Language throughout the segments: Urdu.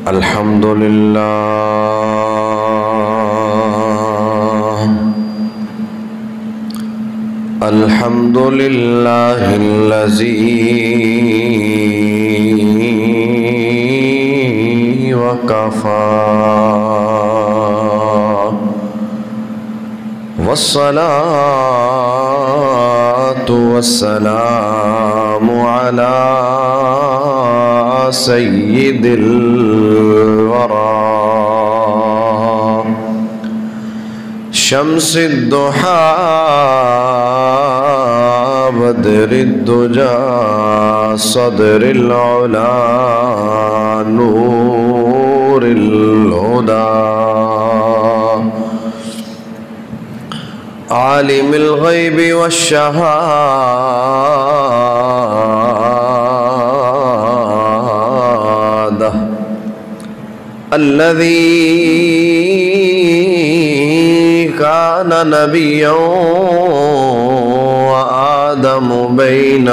الحمد لله الحمد لله الذي وكفى والصلاة والسلام على سيد الورى شمس الضحى بدر الدجى صدر العلا نور الهدى عالم الغيب والشهادة الذي كان نبيا وآدم بين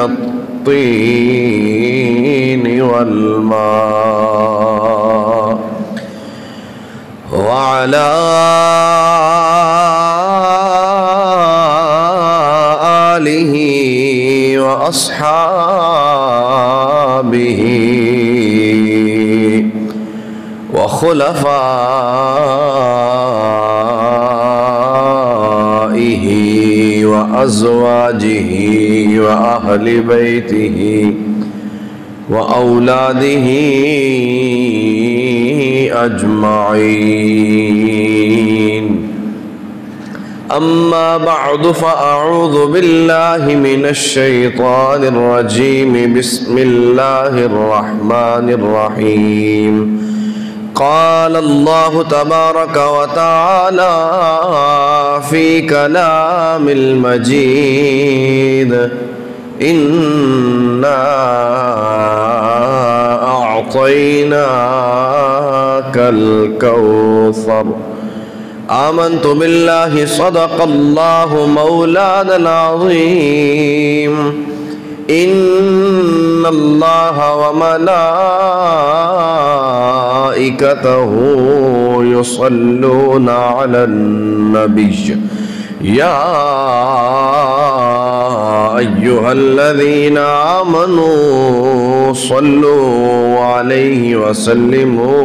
الطين والماء وعلى آله وأصحابه وخلفائه وأزواجه وأهل بيته وأولاده أجمعين أما بعد فأعوذ بالله من الشيطان الرجيم بسم الله الرحمن الرحيم قال الله تبارك وتعالى في كلام المجيد إنا أعطيناك الكوثر آمنت بالله صدق الله مولانا العظيم إن الله وملائكته يصلون على النبي يا أيها الذين آمنوا صلوا عليه وسلموا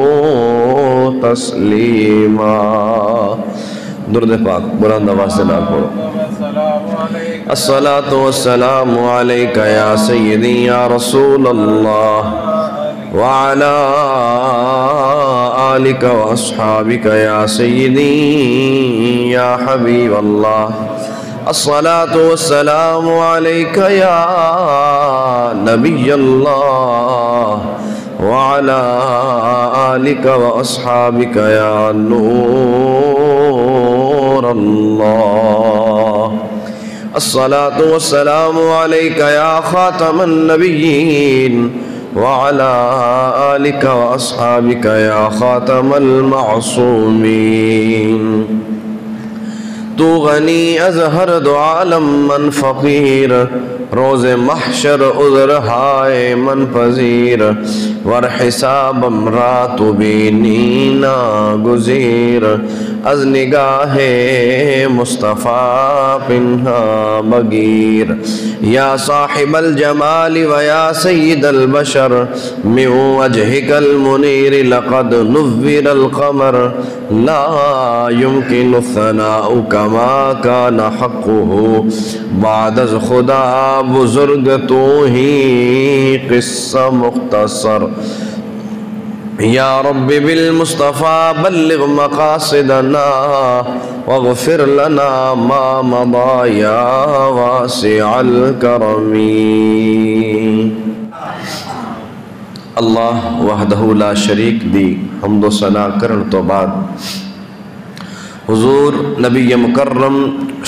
تسليما درود پاک بلند آواز سے نام پڑھو الصلاة والسلام عليك يا سيدي يا رسول الله وعلى آلك وأصحابك يا سيدي يا حبيب الله الصلاة والسلام عليك يا نبي الله وعلى آلك وأصحابك يا نور الله الصلاة والسلام عليك يا خاتم النبيين وعلى آلك وأصحابك يا خاتم المعصومين تو غنی از ہر دو عالم من فقیر روز محشر عذر ہائے من پذیر ور حساب امرات بینی ناگزیر از نگاہ مصطفیٰ پنہا بگیر یا صاحب الجمال ویا سید البشر من وجہک المنیر لقد نور القمر لا يمكن الثناء كما كان حقه بعد از خدا بزرگ تو ہی قصہ مختصر یا رب بالمصطفى بلغ مقاصدنا واغفر لنا ما مضى يا واسع الكرم اللہ وحدہ لا شریک دی حمد و ثنا کرن تو بعد حضور نبی مکرم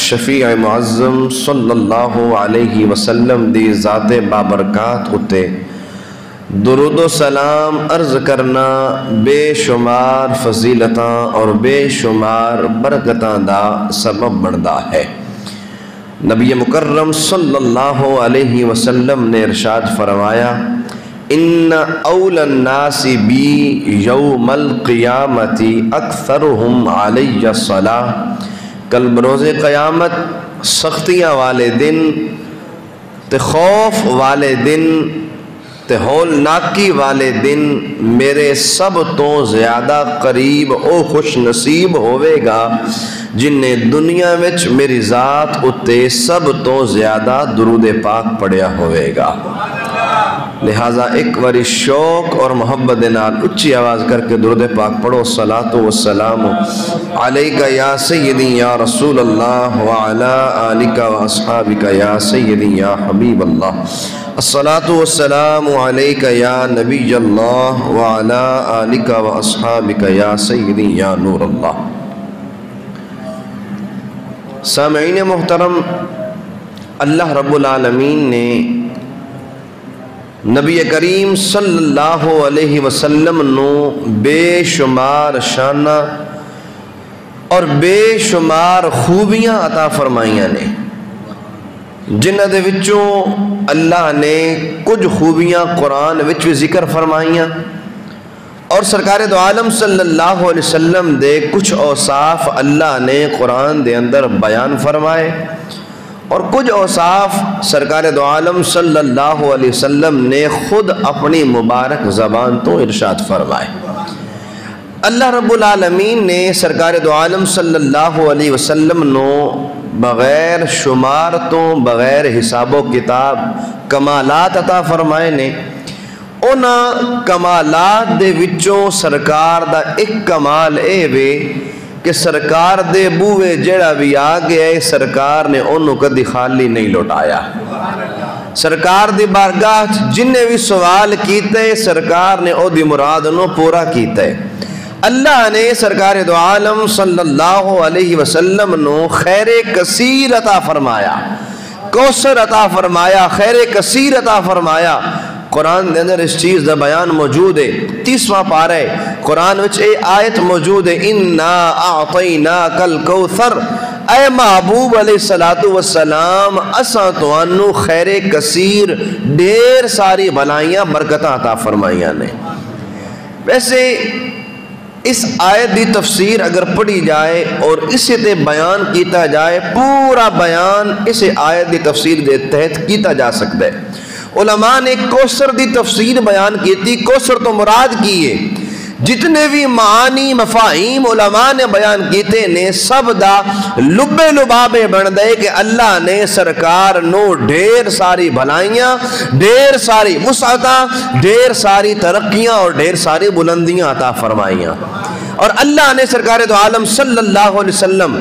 شفیع معظم صلی اللہ علیہ وسلم دی ذات بابرکات ہوتے درود و سلام عرض کرنا بے شمار فضیلتاں اور بے شمار برکتاں دا سبب بندا ہے۔ نبی مکرم صلی اللہ علیہ وسلم نے ارشاد فرمایا ان اول الناس بی یوم القیامت اکثرہم علی الصلاۃ، کل بروز قیامت سختیاں والے دن تے خوف والے دن تے ہولناکی والے دن میرے سب تو زیادہ قریب او خوش نصیب ہوئے گا جن نے دنیا وچ میری ذات اتے سب تو زیادہ درود پاک پڑھیا ہوئے گا۔ لہٰذا ایک باری شوق اور محبت نال اچھی آواز کر کے درود پاک پڑھو، الصلاۃ والسلام علیکہ یا سیدی یا رسول اللہ وعلا آلکہ واصحابکہ یا سیدی یا حبیب اللہ، الصلاۃ والسلام علیکہ یا نبی اللہ وعلا آلکہ واصحابکہ یا سیدی یا نور اللہ۔ سامعین محترم، اللہ رب العالمین نے نبی کریم صلی اللہ علیہ وسلم نو بے شمار شانہ اور بے شمار خوبیاں عطا فرمائیاں نے، جنہ دے وچوں اللہ نے کچھ خوبیاں قرآن وچ بھی ذکر فرمائیاں اور سرکار دو عالم صلی اللہ علیہ وسلم دے کچھ اوصاف اللہ نے قرآن دے اندر بیان فرمائے، اور کچھ اوصاف سرکار دو عالم صلی اللہ علیہ وسلم نے خود اپنی مبارک زبان تو ارشاد فرمائے۔ اللہ رب العالمین نے سرکار دو عالم صلی اللہ علیہ وسلم نو بغیر شمار تو بغیر حساب و کتاب کمالات عطا فرمائے نے۔ اونا کمالات دے وچوں سرکار دا ایک کمال اے وے کہ سرکار دے بوئے جڑا بھی آگے ہے سرکار نے انہوں کدی خالی نہیں لوٹایا۔ سرکار دی بارگاہ جنہیں بھی سوال کیتے سرکار نے او دی مراد انہوں پورا کیتے۔ اللہ نے سرکار دو عالم صلی اللہ علیہ وسلم نو خیر کثیر عطا فرمایا، کوثر عطا فرمایا، خیر کثیر عطا فرمایا۔ قرآن دے اندر اس چیز دا بیان موجود ہے، 30واں پارہ قرآن وچ اے آیت موجود ہے، اِنَّا أَعْطَيْنَاكَ الْكَوْثَرَ، اے محبوب علیہ السلام اساں تو انو خیر کثیر ڈیر ساری بھلائیاں برکتاں عطا فرمائیاں نے۔ ویسے اس آیت دی تفسیر اگر پڑھی جائے اور اسے تے بیان کیتا جائے، پورا بیان اسے آیت دی تفسیر دے تحت کیتا جا سکتا ہے۔ علماء نے کوثر دی تفسیر بیان کی تھی، کوثر تو مراد کیے جتنے بھی معانی مفاہیم علماء نے بیان کیتے نے سب دا لبے لبابے بن دے کہ اللہ نے سرکار نو ڈھیر ساری بھلائیاں، ڈھیر ساری وسعتاں، ڈھیر ساری ترقیاں اور ڈھیر ساری بلندیاں عطا فرمائیاں۔ اور اللہ نے سرکار دو عالم صلی اللہ علیہ وسلم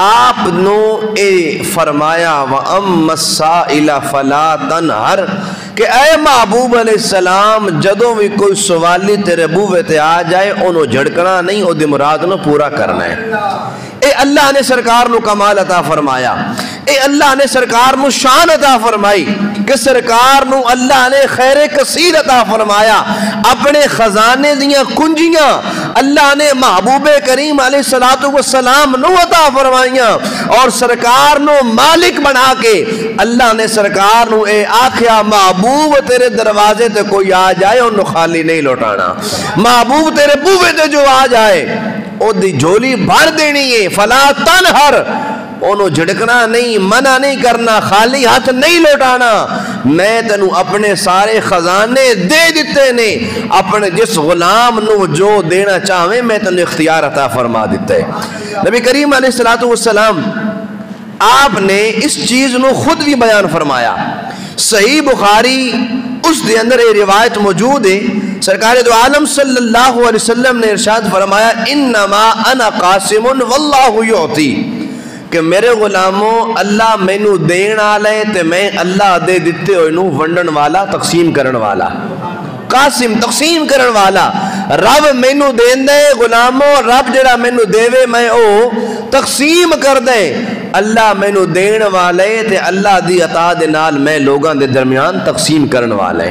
آپ نو اے فرمایا وَأَمَّ السَّائِلَ فَلَا تَنْهَرْ کہ اے محبوب علیہ السلام جدوں بھی کوئی سوالی تیرے بوے تے آ جائے انہوں جھڑکنا نہیں، او دی مراد نو پورا کرنا ہے۔ اے اللہ نے سرکار نو کمال عطا فرمایا، اے اللہ نے سرکار نو شان عطا فرمائی کہ سرکار نو اللہ نے خیر کثیر عطا فرمایا، اپنے خزانے دیاں کنجیاں اللہ نے محبوب کریم علیہ السلام نو عطا فرمائیاں اور سرکار نو مالک بنا کے اللہ نے سرکار نو اے آکھیا محبوب تیرے دروازے تے کوئی آ جائے انہوں خالی نہیں لوٹانا، محبوب تیرے بوے تے جو آ جائے او دی جھولی بھر دینی ہے، فلا تنہر انہوں جھڑکنا نہیں، منع نہیں کرنا، خالی ہاتھ نہیں لوٹانا، میں تنو اپنے سارے خزانے دے دیتے نے، اپنے جس غلام نو جو دینا چاہویں میں تنو اختیار عطا فرما دیتے۔ نبی کریم علیہ السلام آپ نے اس چیز نو خود بھی بیان فرمایا، صحیح بخاری اس دے اندر یہ روایت موجود ہے، سرکار دو عالم صلی اللہ علیہ وسلم نے ارشاد فرمایا انما انا قاسم واللہ یعطی کہ میرے غلاموں اللہ مینو دین آلے تے میں اللہ دے دیتے ہوئے نو ونڈن والا تقسیم کرن والا، قاسم تقسیم کرن والا، رب مینو دین دے غلاموں، رب جڑا مینو دے وے میں او تقسیم کر دے، اللہ مینو دین والے تے اللہ دی عطا دے نال میں لوگاں دے درمیان تقسیم کرن والے۔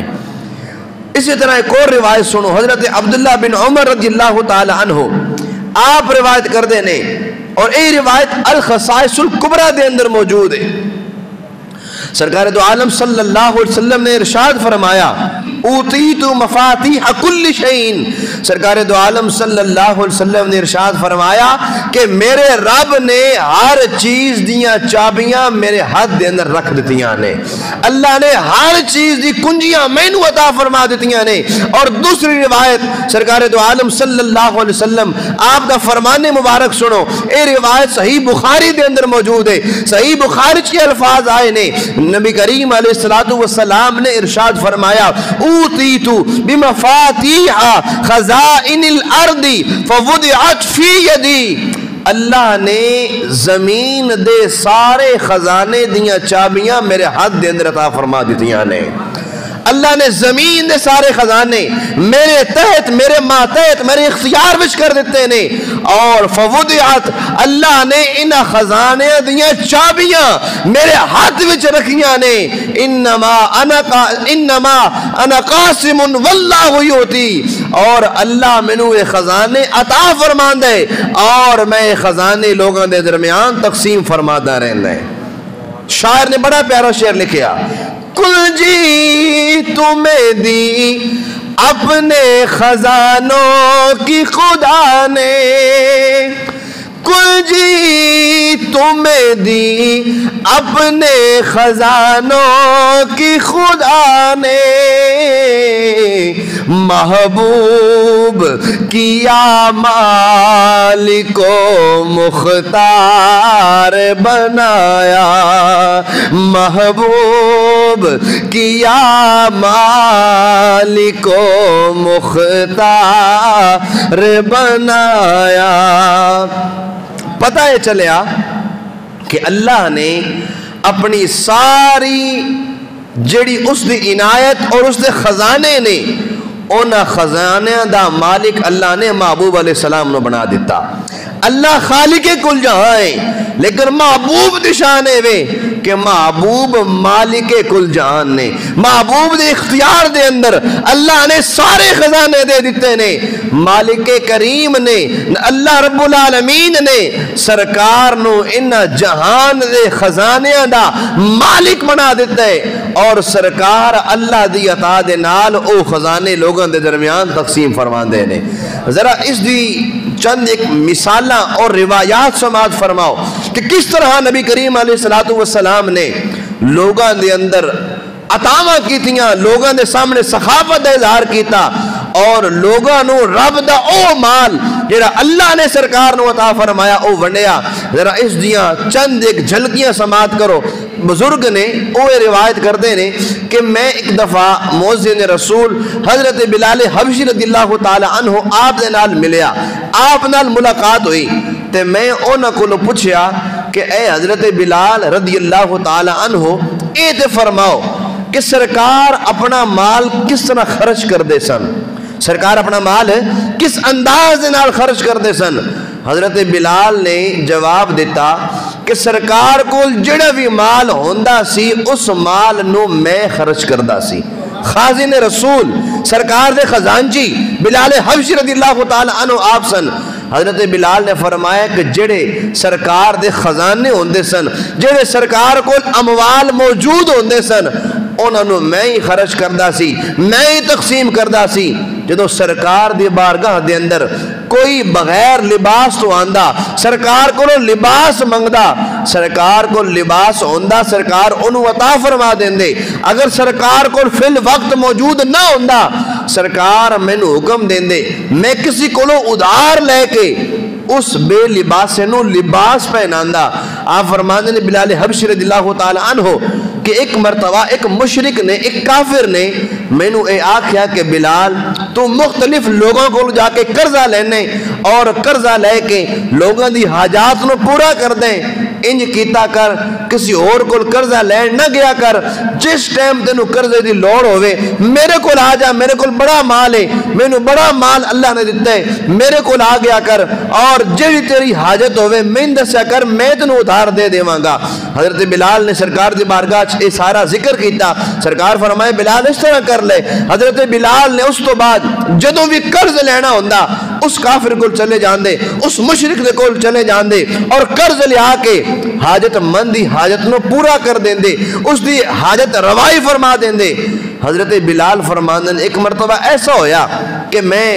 اسی طرح ایک اور روایت سنو، حضرت عبداللہ بن عمر رضی اللہ تعالی عنہ آپ روایت کر دے نے، اور اے روایت الخصائص الکبریٰ دے اندر موجود ہے۔ سرکار دو عالم صلی اللہ علیہ وسلم نے ارشاد فرمایا اوتیت مفاتیح کل شیء، سرکار دو عالم صلی اللہ علیہ وسلم نے ارشاد فرمایا کہ میرے رب نے ہر چیز دیاں چابیاں میرے ہاتھ دے اندر رکھ دتیاں نے، اللہ نے ہر چیز دی کنجیاں مینوں عطا فرما دتیاں نے۔ اور دوسری روایت سرکار دو عالم صلی اللہ علیہ وسلم آپ کا فرمان مبارک سنو، اے روایت صحیح بخاری دے اندر موجود ہے، صحیح بخاری کے الفاظ آئے نے، نبی کریم علیہ السلام نے ارشاد فرمایا اوتیت بمفاتیح خزائن الارض فوضعت فی یدی، اللہ نے زمین دے سارے خزانے دیاں چابیاں میرے ہاتھ دے اندر عطا فرما دیتیاں نے، اللہ نے زمین دے سارے خزانے میرے تحت، میرے ماتحت، میرے اختیار وچ کر دیتے نے، اور فوضعت، اللہ نے ان خزانے دیاں چابیاں میرے ہاتھ وچ رکھیاں نے، انما انا قاسم واللہ یؤتی، اور اللہ مینوں یہ خزانے عطا فرماندا ہے اور میں خزانے لوگاں دے درمیان تقسیم فرماتا رہنا ہے۔ شاعر نے بڑا پیارا شعر لکھیا، کل جی تمہیں دی اپنے خزانوں کی خدا نے، کل جی تمہیں دی اپنے خزانوں کی خدا نے، محبوب کیا مالک و مختار بنایا، محبوب کیا مالک و مختار بنایا۔ پتہ یہ چلیا کہ اللہ نے اپنی ساری جڑی اس دی عنایت اور اس دے خزانے نے، اونا خزانے دا مالک اللہ نے محبوب علیہ السلام نے بنا دیتا۔ اللہ خالق کل جہاں ہے لیکن محبوب نشانے وے کہ محبوب مالک کل جہان نے، محبوب دے اختیار دے اندر اللہ نے سارے خزانے دے دیتے نے، مالک کریم نے، اللہ رب العالمین نے سرکار نو ان جہان دے خزانے دا مالک بنا دیتا ہے، اور سرکار اللہ دی عطا دے نال او خزانے لوگوں دے درمیان تقسیم فرمان دے نے۔ ذرا اس دی چند ایک مثالاں اور روایات سماعت فرماؤ کہ کس طرح نبی کریم علیہ السلام نے لوگاں دے اندر عطاواں کیتیاں، لوگاں دے سامنے سخاوت دا اظہار کیتا، اور لوگاں نو رب دا او مال جڑا اللہ نے سرکار نو عطا فرمایا او ونڈیا۔ ذرا اس دیاں چند ایک جھلکیاں سماعت کرو۔ بزرگ نے وہ روایت کرتے نے کہ میں ایک دفعہ مؤذن رسول حضرت بلال حبشی رضی اللہ تعالی عنہ آپ دے نال ملیا، آپ نال ملاقات ہوئی تے میں انہاں کولوں پوچھیا کہ اے حضرت بلال رضی اللہ تعالی عنہ اے تے فرماؤ کہ سرکار اپنا مال کس طرح خرچ کر دے سن، سرکار اپنا مال کس انداز نال خرچ کر دے سن؟ حضرت بلال نے جواب دیتا کہ سرکار کو جڑا بھی مال ہوندا سی اس مال نو میں خرچ کردا سی۔ خازن رسول سرکار دے خزانچی بلال حبشی رضی اللہ تعالی عنہ آپ سن۔ حضرت بلال نے فرمایا کہ جڑے سرکار دے خزانے ہوندے سن، جڑے سرکار کو اموال موجود ہوندے سن، انہاں نو میں ہی خرچ کردا سی، میں ہی تقسیم کردا سی۔ جدو سرکار دی بارگاہ دے اندر کوئی بغیر لباس تو آندا، سرکار کو لباس منگدا، سرکار کو لباس ہوندا سرکار انہوں عطا فرما دیندے، اگر سرکار کو فی الوقت موجود نہ ہوندا سرکار مینوں حکم دیندے میں کسی کو ادھار لے کے اس بے لباس نو لباس پہناندا۔ آپ فرماندے نے بلال حبشی رضی اللہ تعالی عنہ کہ ایک مرتبہ ایک مشرک نے، ایک کافر نے مینوں اے آکھیا کہ بلال تو مختلف لوگوں کو جا کے قرضہ لینے اور قرضہ لے کے لوگوں دی حاجات نو پورا کر دیں، انج کیتا کر، کسی اور کو قرضہ لین نہ گیا کر، جس ٹائم تینوں قرضے دی لوڑ ہوئے میرے کو آ جا، میرے کو بڑا مال ہے، مینوں بڑا مال اللہ نے دیتا ہے، میرے کو آ گیا کر، اور جڑی تیری حاجت ہوئے میں دسیا کر، میں تینوں ادھار دے دیواں گا۔ حضرت بلال نے سرکار دی بارگاہ اے سارا ذکر کیتا، سرکار فرمائے بلال اس طرح کر لے۔ حضرت بلال نے اس تو بعد جدوں بھی قرض لینا ہوندا اس کافر کو چلے جاندے، اس مشرک دے کول چلے جاندے اور قرض لیا کے حاجت مند دی حاجت نو پورا کر دیندے، اس دی حاجت روائی فرما دیندے۔ حضرت بلال فرماندن ایک مرتبہ ایسا ہویا کہ میں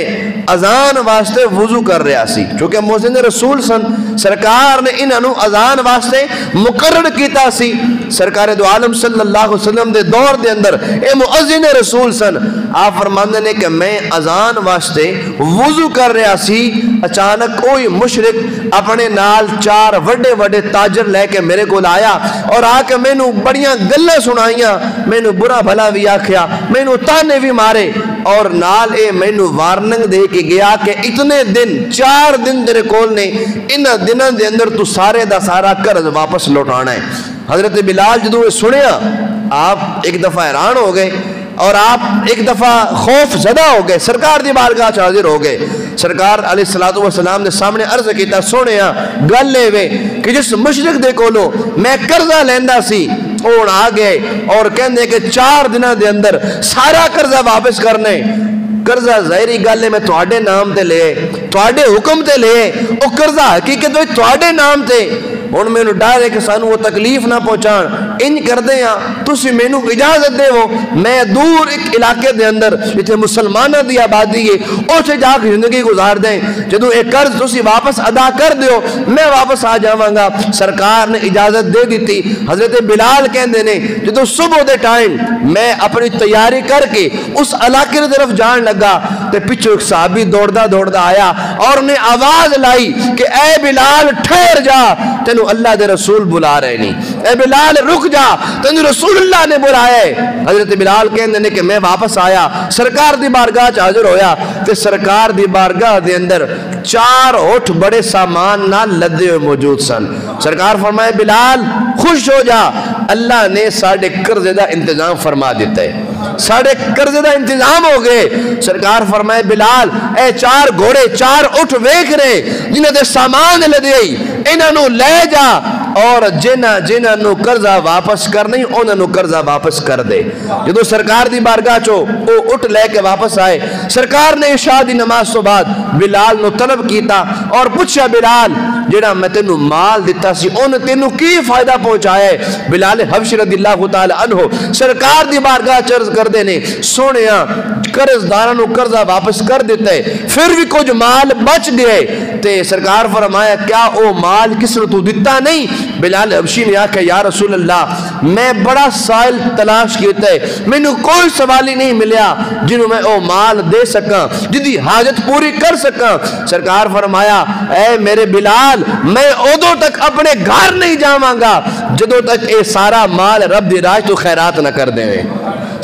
اذان واسطے وضو کر رہا سی، چونکہ مؤذن رسول سن، سرکار نے انہاں نو اذان واسطے مقرر کیتا سی۔ سرکار دو عالم صلی اللہ علیہ وسلم دے دور دے اندر اے مؤذن رسول سن۔ آپ فرماندے نے کہ میں اذان واسطے وضو کر رہا سی، اچانک کوئی مشرک اپنے نال 4 وڈے وڈے تاجر لے کے میرے کو آیا اور آ کے میں نو بڑیاں گلیں سنائیاں، میں نو برا بھلا بھی آکھیا، میں نو تانے بھی مارے اور نال اے میں نو وارننگ دے کے گیا کہ اتنے دن 4 دن تیرے کول نے، ان دنوں دے اندر تو سارے دا سارا قرض واپس لوٹانا ہے۔ حضرت بلال جدو سنیا آپ ایک دفعہ حیران ہو گئے اور آپ ایک دفعہ خوف زدہ ہو گئے، سرکار دی بارگاہ چ حاضر ہو گئے۔ سرکار علیہ الصلوۃ والسلام نے سامنے عرض کیتا، سونیا گل لے وے کہ جس مشرک دے کولو میں قرضہ لیندا سی ہن آ گئے اور کہندے کہ 4 دنوں دے اندر سارا قرضہ واپس کرنے۔ قرضہ ظاہری گل ہے میں تواڈے نام تے لے، تواڈے حکم تے لے، او قرضہ حقیقت وچ تواڈے نام تے۔ ہن مینوں ڈر ہے کہ سانو وہ تکلیف نہ پہنچان، انج کردے ہاں تسی مینوں اجازت دے ہو میں دور ایک علاقے دے اندر جتھے مسلماناں دی آبادی ہے اوتھے جا کے زندگی گزار دیں، جدوں ایک قرض تسی واپس ادا کر دیو میں واپس آ جاواں گا۔ سرکار نے اجازت دے دیتی۔ حضرت بلال کہندے نے جدوں صبح دے ٹائم میں اپنی تیاری کر کے اس علاقے کی طرف جان لگا تے پچھو ایک صحابی دوڑدا دوڑدا آیا اور نے آواز لائی کہ اے بلال ٹھہر جا، تینو اللہ دے رسول بلا رہے نہیں، اے بلال رک جا، تینو رسول اللہ نے بلایا ہے۔ حضرت بلال کہندے نے کہ میں واپس آیا، سرکار دی بارگاہ چ حاضر ہویا تے سرکار دی بارگاہ دے اندر 4 اٹھ بڑے سامان نال لدے ہوئے موجود سن۔ سرکار فرمائے بلال خوش ہو جا، اللہ نے ساڑھے قرضے دا انتظام فرما دیتا ہے، ساڑھے قرضے دا انتظام ہو گئے۔ سرکار فرمائے بلال اے 4 گھوڑے 4 اٹھ ویکھ رہے جنہاں دے سامان لدے انہاں نو لے جا اور جنہاں نو قرضہ واپس کرنی انہاں نو قرضہ واپس کر دے۔ جدو سرکار دی بارگاہ چو او اٹھ لے کے واپس آئے، سرکار نے عشاء دی نماز تو بعد بلال نو طلب کیتا اور پوچھا بلال جڑا میں تینو مال دیتا سی ان تینو کی فائدہ پہنچایا ہے؟ بلال حبشی رضی اللہ تعالی عنہ سرکار دی بارگاہ چرز کر دینے سونیا قرض داروں نو قرضہ واپس کر دیتا ہے، پھر بھی کچھ مال بچ گئے تے سرکار فرمایا کیا او مال کس نے تو دیتا نہیں؟ بلال حبشی نے آکھا یا رسول اللہ میں بڑا سائل تلاش کیتا ہے، میں نے کوئی سوالی نہیں ملیا جنہوں میں او مال دے سکاں جدی حاجت پوری کر سکاں۔ سرکار فرمایا اے میرے بلال میں ادو تک اپنے گھر نہیں جاواں گا جدو تک اے سارا مال رب دی راہ تو خیرات نہ کر دے۔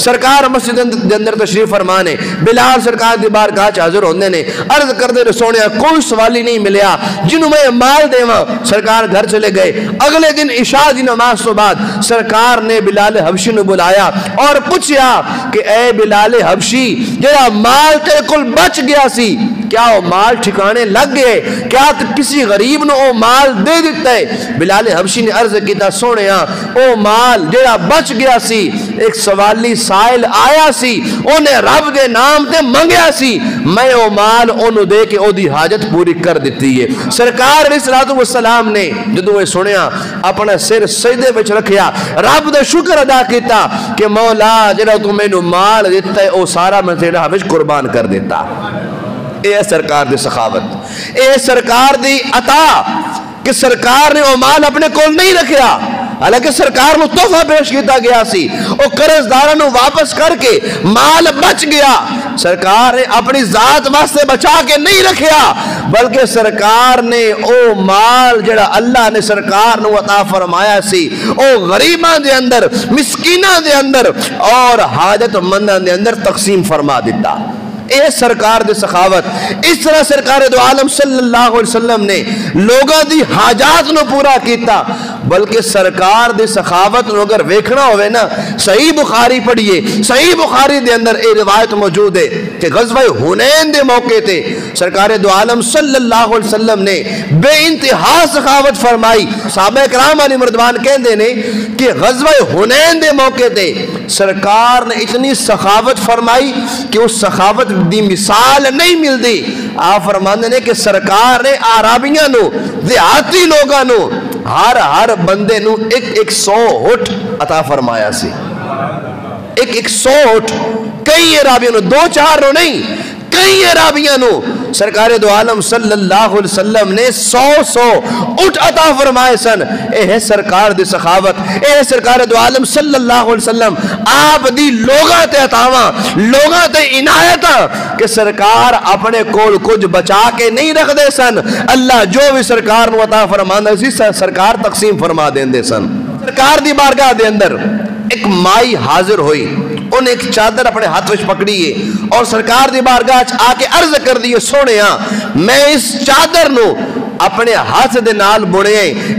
سرکار مسجد دے اندر تشریف فرمانے، بلال سرکار دی بارگاہ چ حاضر ہوندے نے، عرض کردے نے سونیا کوئی سوالی نہیں ملیا جنہوں میں مال دیواں۔ سرکار گھر چلے گئے۔ اگلے دن عشاء دی نماز تو بعد سرکار نے بلال حبشی نے بلایا اور پوچھیا کہ اے بلال حبشی جڑا مال تیرے کول بچ گیا سی کیا وہ مال ٹھکانے لگ گئے؟ کیا کسی غریب نے وہ مال دے دیتا ہے؟ بلال حبشی نے عرض کیتا سونیا او مال جڑا بچ گیا سی ایک سوالی سائل آیا سی انہیں رب دے نام تے منگیا سی میں او مال انہوں دے کے او دی حاجت پوری کر دیتی ہے۔ سرکار علیہ السلام نے جدو یہ سنیا اپنا سر سجدے وچ رکھیا رب دے شکر ادا کیتا کہ مولا جڑا تو میں نو مال دیتا ہے او سارا میں تیرا وچ قربان کر دیتا۔ اے سرکار دی سخاوت، اے سرکار دی عطا کہ سرکار نے وہ مال اپنے کول نہیں رکھیا، حالانکہ سرکار نو تحفہ پیش کیتا گیا سی او قرض داراں نو واپس کر کے مال بچ گیا، سرکار نے اپنی ذات واسطے بچا کے نہیں رکھیا بلکہ سرکار نے او مال جڑا اللہ نے سرکار نو عطا فرمایا سی او غریباں دے اندر مسکیناں دے اندر اور حاجت منداں دے اندر تقسیم فرما دیتا۔ اے سرکار دے سخاوت، اس طرح سرکار دو عالم صلی اللہ علیہ وسلم نے لوگاں دی حاجات نو پورا کیتا۔ بلکہ سرکار دی سخاوت نو اگر ویکھنا ہوئے نا صحیح بخاری پڑھیے، صحیح بخاری دے اندر اے روایت موجود ہے کہ غزوہ حنین دے موقع تے سرکار دو عالم صلی اللہ علیہ وسلم نے بے انتہا سخاوت فرمائی۔ صحابہ کرام علی مردوان کہندے نے کہ غزوہ حنین دے موقع تے سرکار نے اتنی سخاوت فرمائی کہ اس سخاوت دی مثال نہیں ملتی۔ آپ فرماندے نے کہ سرکار نے عربیاں نو، دیہاتی لوگاں نو، ہر بندے نو ایک 100 اٹھ عطا فرمایا سی، ایک 100 اٹھ، کئی عربیاں نو، 2-4 نو نہیں، کئی عربیاں نو سرکار دو عالم صلی اللہ علیہ وسلم نے 100 اٹھ عطا فرمائے سن۔ اے ہے سرکار دی سخاوت، اے ہے سرکار دو عالم صلی اللہ علیہ وسلم آپ دی لوگاں تے عطاواں، لوگاں تے عنایتاں کہ سرکار اپنے کول کچھ بچا کے نہیں رکھ دے سن، اللہ جو بھی سرکار نو عطا فرماندا سی سرکار تقسیم فرما دیندے سن۔ سرکار دی بارگاہ دے اندر ایک مائی حاضر ہوئی، انہیں ایک چادر اپنے ہاتھ وچ پکڑی ہے اور سرکار دی بارگاہ آ کے عرض کر دی سونیا میں اس چادر نو اپنے ہاتھ دے نال بنے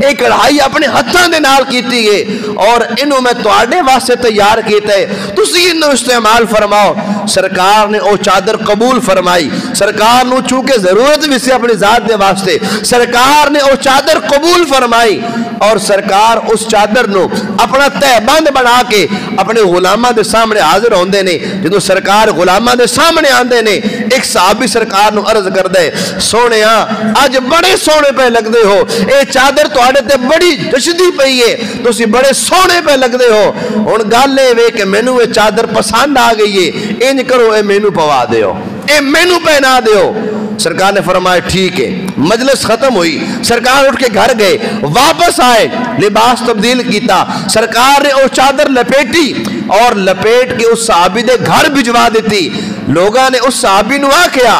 ایک کڑھائی اپنے ہاتھاں دے نال کیتی ہے اور انہوں میں تواڈے واسطے تیار کیتا ہے، تسی انہوں استعمال فرماؤ۔ سرکار نے او چادر قبول فرمائی، سرکار نو چونکہ ضرورت بھی سے اپنی ذات دے واسطے سرکار نے او چادر قبول فرمائی اور سرکار اس چادر نو اپنا تہ بند بنا کے اپنے غلاماں دے سامنے حاضر ہوندے نے۔ جدوں سرکار غلاماں دے سامنے آندے نے ایک صحابی سرکار نو عرض کردے سونیا اج بڑے سونے پہ لگ دے ہو، اے چادر تو آڑے تے بڑی جشدی پئی ہے، تو اسی بڑے سونے پہ لگ دے ہو، ان گالے وے کہ مینو اے چادر پسند آ گئی ہے، انج کرو اے مینو پوا دے ہو، اے مینو پہنا دے ہو۔ سرکار نے فرمایا ٹھیک ہے۔ مجلس ختم ہوئی، سرکار اٹھ کے گھر گئے، واپس آئے، لباس تبدیل کیتا، سرکار نے وہ چادر لپیٹی اور لپیٹ کے اس صحابی دے گھر بھجوا دیتی۔ لوگاں نے اس صحابی نو آکھیا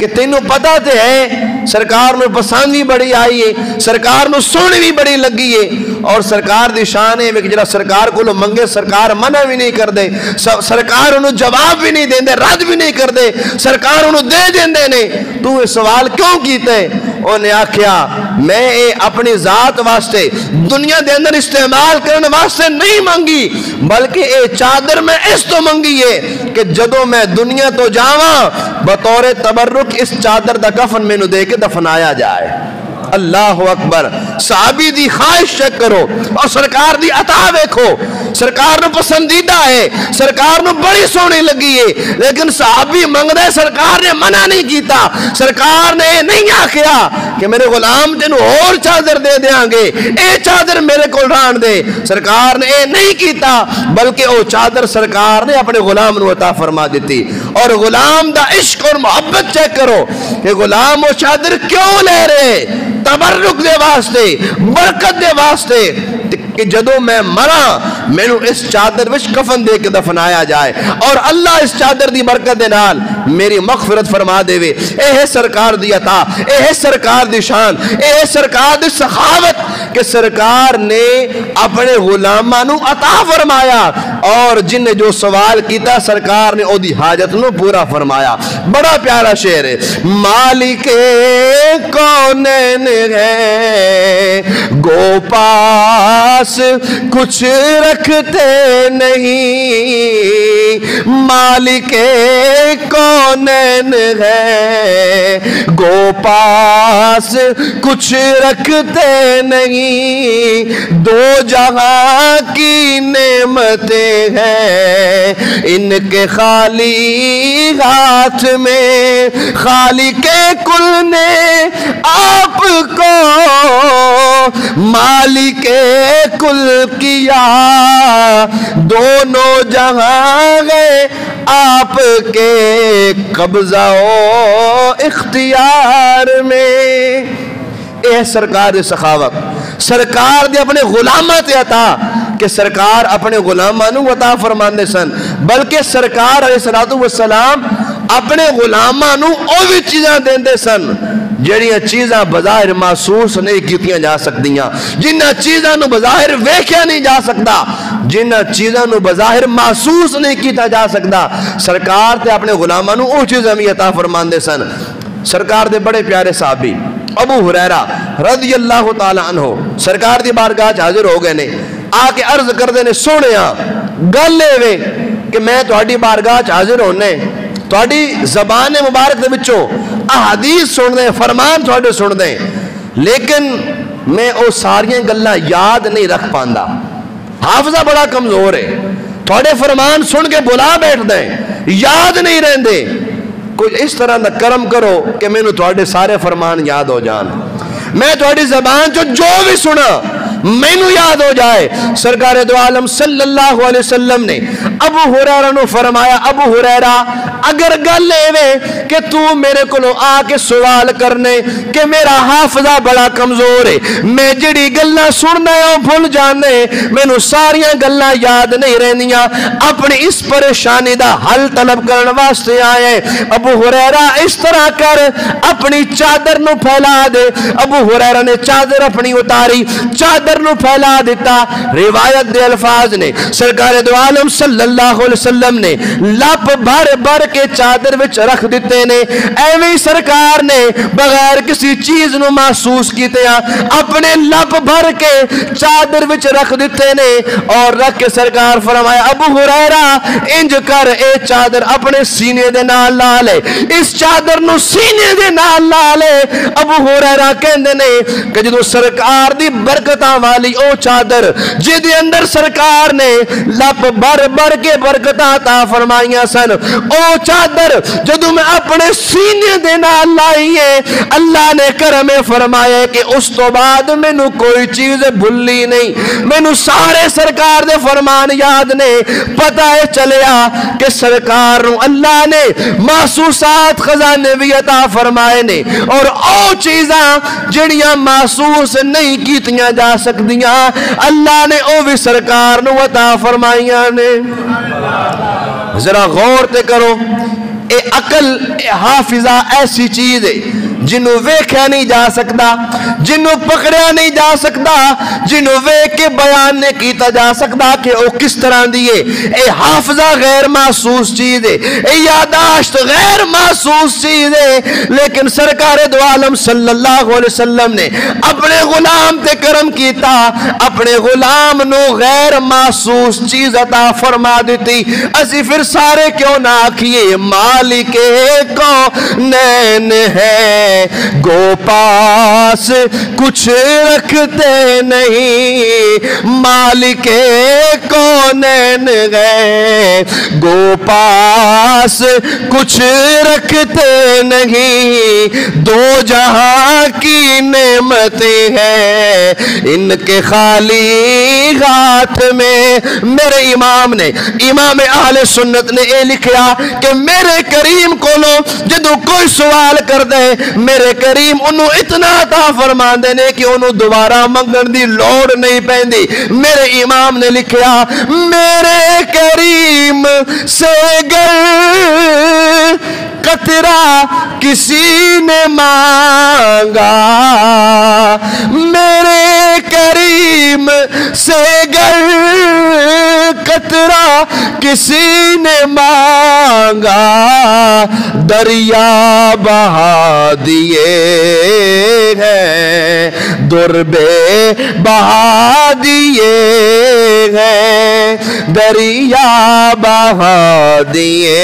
کہ تینوں پتہ تے ہے سرکار نو پسند بھی بڑی آئی ہے، سرکار نو سونی بھی بڑی لگی ہے اور سرکار دی شان ہے کہ جڑا سرکار کو لو منگے سرکار منع بھی نہیں کر دے، سرکار انہوں جواب بھی نہیں دیں دے، رد بھی نہیں کر دے، سرکار انہوں دے دیں دے نے، تو یہ سوال کیوں کیتے؟ انہیں آکھیا میں اپنی ذات واسطے دنیا دے اندر استعمال کرنے واسطے نہیں منگی، بلکہ اے چادر میں اس تو منگی ہے کہ جدو میں دنیا تو جاواں بطور تبرک اس چادر دا کفن میں نو دے کے دفنایا جائے۔ اللہ اکبر۔ صحابی دی خواہش چیک کرو اور سرکار دی عطا دیکھو، سرکار نو پسندیدہ ہے، سرکار نو بڑی سونی لگی ہے، لیکن صحابی منگ دے سرکار نے منع نہیں کیتا، سرکار نے نہیں آکھیا کہ میرے غلام تینو اور چادر دے دیاں گے، اے چادر میرے کو ران دے، سرکار نے اے نہیں کیتا بلکہ او چادر سرکار نے اپنے غلام نو عطا فرما دیتی۔ اور غلام دا عشق اور محبت چیک کرو کہ غلام وہ چادر کیوں لے رہے؟ تبرک دے واسطے، برکت دے واسطے کہ جدو میں مرا میں نو اس چادر وچ کفن دے کے دفنایا جائے اور اللہ اس چادر دی برکت دے نال میری مغفرت فرما دے وے۔ اے ہے سرکار دی عطا، اے ہے سرکار دی شان، اے ہے سرکار دی سخاوت کہ سرکار نے اپنے غلاماں نو عطا فرمایا اور جن نے جو سوال کیتا سرکار نے او دی حاجت نو پورا فرمایا۔ بڑا پیارا شعر ہے، مالک کونین ہے گو پاس کچھ رکھتے نہیں، مالک کونین ہے گو پاس کچھ رکھتے نہیں، دو جہاں کی نعمتیں ہیں ان کے خالی ہاتھ میں، خالق کل نے آپ کو مالک کل کیا، دونوں جہاں گئے آپ کے قبضہ و اختیار میں۔ اے سرکار دی سخاوت، سرکار دی اپنے غلامات عطا کہ سرکار اپنے غلامانو عطا فرماندے سن، بلکہ سرکار علیہ السلام اپنے غلامانو او بھی چیزاں دیندے سن جڑیاں چیزاں بظاہر محسوس نہیں کیتیاں جا سکتیاں، جنہ چیزاں نو بظاہر ویکھیا نہیں جا سکتا، جنہ چیزاں نو بظاہر محسوس نہیں کیتا جا سکتا، سرکار تے اپنے غلامانو او چیزاں بھی عطا فرماندے سن۔ سرکار دے بڑے پیارے صحابی ابو ہریرہ رضی اللہ تعالی عنہ سرکار دی بارگاہ حاضر ہو گئے نے، آ کے عرض کردے نے سونیا گل اے کہ میں تہاڈی بارگاہ حاضر ہونے تہاڈی زبان مبارک دے وچوں احادیث سن دے، فرمان تہاڈے سن دے، لیکن میں او ساریاں گلاں یاد نہیں رکھ پاندا، حافظہ بڑا کمزور ہے، تھوڑے فرمان سن کے بلا بیٹھ دیں، یاد نہیں رہندے، کوئی اس طرح نہ کرم کرو کہ میں نے تھوڑے سارے فرمان یاد ہو جان، میں تھوڑی زبان جو بھی سنا مینو یاد ہو جائے۔ سرکار دو عالم صلی اللہ علیہ وسلم نے ابو ہریرہ نو فرمایا، ابو ہریرہ اگر گل اے کہ تو میرے کو آ کے سوال کرنے کہ میرا حافظہ بڑا کمزور ہے، میں جڑی گلاں سننا ہے بھول جانے، مینوں ساریاں گلاں یاد نہیں رہندیاں، اپنی اس پریشانی دا حل طلب کرن واسطے آئے۔ ابو ہریرہ اس طرح کر اپنی چادر نو پھیلا دے۔ ابو ہریرہ نے چادر اپنی اتاری، چادر نو پھیلا دیتا۔ روایت دے الفاظ نے سرکار دو عالم صلی اللہ علیہ وسلم نے لپ بھر بھر کے چادر وچ رکھ دیتے نے، ایویں سرکار نے بغیر کسی چیز نو محسوس کیتے اپنے لپ بھر کے چادر وچ رکھ دیتے نے، اور رکھ کے سرکار فرمایا ابو ہریرہ انج کر اے چادر اپنے سینے دے نال لا لے، اس چادر نو سینے دے نال لا لے۔ ابو ہریرہ کہندے نے کہ جدوں سرکار دی برکتاں والی او چادر جدے اندر سرکار نے لپ بھر بھر کے برکتاں عطا فرمائیاں سن، او چادر جدوں میں اپنے سینے دے نال لائی ہے، اللہ نے کرم فرمایا کہ اس تو بعد مینوں کوئی چیز بھلی نہیں، مینوں سارے سرکار دے فرمان یاد نے۔ پتہ ہے چلیا کہ سرکار نو اللہ نے محسوسات خزانے بھی عطا فرمائے نے، اور او چیزاں جڑیاں محسوس نہیں کیتیاں جا سکدیاں اللہ نے او بھی سرکار نو عطا فرمائیاں نے۔ ذرا غور تے کرو، اے عقل اے حافظہ ایسی چیز ہے جنہوں ویکھیا نہیں جا سکتا، جنہوں پکڑیا نہیں جا سکتا، جنہوں ویکھ کے بیان نہیں کیتا جا سکتا کہ او کس طرح دیئے۔ اے حافظہ غیر محسوس چیز ہے، اے یاداشت غیر محسوس چیز ہے، لیکن سرکار دو عالم صلی اللہ علیہ وسلم نے اپنے غلام تے کرم کیتا، اپنے غلام نو غیر محسوس چیز عطا فرما دیتی۔ اسی پھر سارے کیوں نہ آکھیے مالک کونین ہے، گو پاس کچھ رکھتے نہیں، مالک کونین ہے، گو پاس کچھ رکھتے نہیں، دو جہاں کی نعمتیں ہیں ان کے خالی ہاتھ میں۔ میرے امام نے، امام اہل سنت نے اے لکھیا کہ میرے کریم کو لو جدو کوئی سوال کر دے، میرے کریم انہوں اتنا عطا فرما دینے کہ انہوں دوبارہ منگن دی لوڑ نہیں پہندی۔ میرے امام نے لکھیا میرے کریم سے گر قطرہ کسی نے مانگا، میرے کریم سے گر قطرہ کسی نے مانگا، دریا بہا دیے ہیں، دربے بہا دیے ہیں، دریا بہا دیے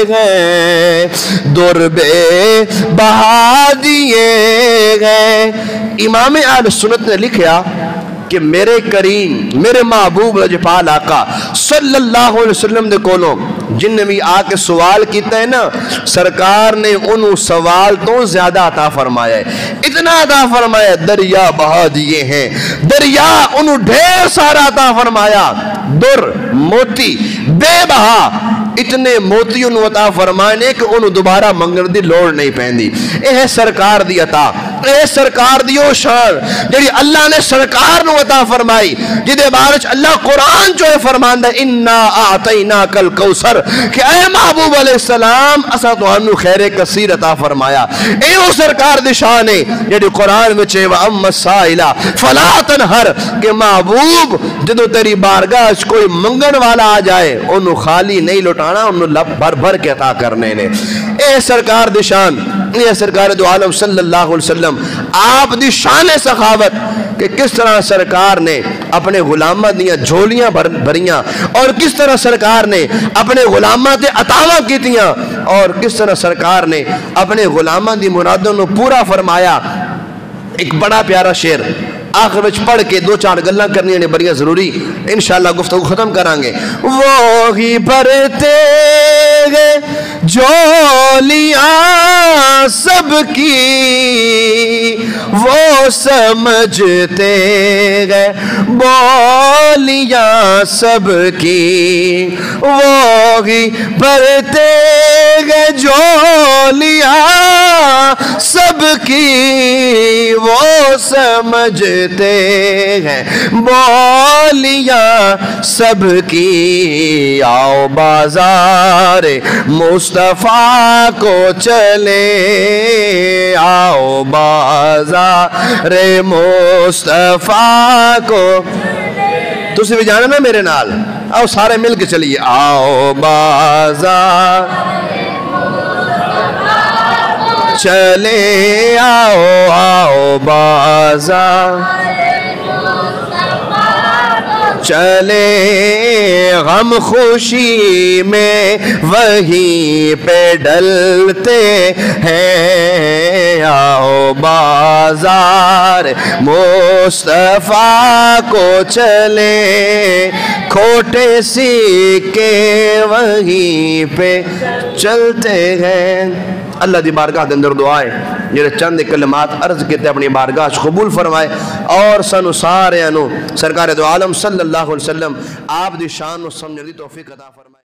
ہیں، دربے بہا دیے ہیں۔ امام اہل سنت نے لکھیا کہ میرے کریم، میرے محبوب لجپال آقا صلی اللہ علیہ وسلم دے کولوں جن نے بھی آ کے سوال کیتا ہے نا، سرکار نے انہوں سوال تو زیادہ عطا فرمایا ہے، اتنا عطا فرمایا، دریا بہا دیے ہیں، دریا انہوں ڈھیر سارا عطا فرمایا، در موتی بے بہا اتنے موتی انہوں عطا فرمانے کہ انہوں دوبارہ منگن دی لوڑ نہیں پہندی۔ اے ہے سرکار دی عطا، اے سرکار دیو شان جڑی اللہ نے سرکار نو عطا فرمائی، جدے بارش اللہ قرآن جو ہے فرماندہ اِنَّا أَعْطَيْنَاكَ الْكَوْثَرَ کہ اے محبوب علیہ السلام اسا تو ہنو خیر کثیر عطا فرمایا۔ اے وہ سرکار دی شان ہے جڑی قرآن میں چھے وَأَمَّا السَّائِلَ فَلَا تَنْهَرْ کہ محبوب جدو تیری بارگاہ کوئی منگن والا آ جائے انہوں خالی نہیں لٹانا، انہوں لب بھر بھر کے عطا کرنے نے۔ اے سرکار دی شان یہ سرکار دو عالم صلی اللہ علیہ وسلم آپ دی شان سخاوت کہ کس طرح سرکار نے اپنے غلامہ دیاں جھولیاں بھریاں اور کس طرح سرکار نے اپنے غلامہ تے عطاواں کیتیاں اور کس طرح سرکار نے اپنے غلامہ دی مرادوں نو پورا فرمایا۔ ایک بڑا پیارا شعر آخر وچ پڑھ کے دو چار گلاں کرنی نے بڑی ضروری انشاءاللہ گفتگو ختم کرانگے۔ وہی بھرتے گئے جھولیاں سب کی وہ سمجھتے گئے بولیاں سب کی، وہی بھرتے گئے جھولیاں سب کی وہ سمجھتے ہیں بولیاں سب کی۔ آؤ بازار مصطفیٰ کو چلے، آؤ بازار مصطفیٰ کو، تسی بھی جانا نا میرے نال، آؤ سارے مل کے چلیے۔ آؤ بازار چلے، آؤ آؤ بازار چلے، غم خوشی میں وہیں پہ ڈلتے ہیں۔ آؤ بازار مصطفیٰ کو چلے، کھوٹے سکے وہیں پہ چلتے ہیں۔ اللہ دی بارگاہ دے اندر دعائے جڑے چند کلمات عرض کیتے اپنی بارگاہ قبول فرمائے اور سانو سارے انو سرکار دو عالم صلی اللہ علیہ وسلم آپ دی شان و سمجھنے دی توفیق عطا فرمائے۔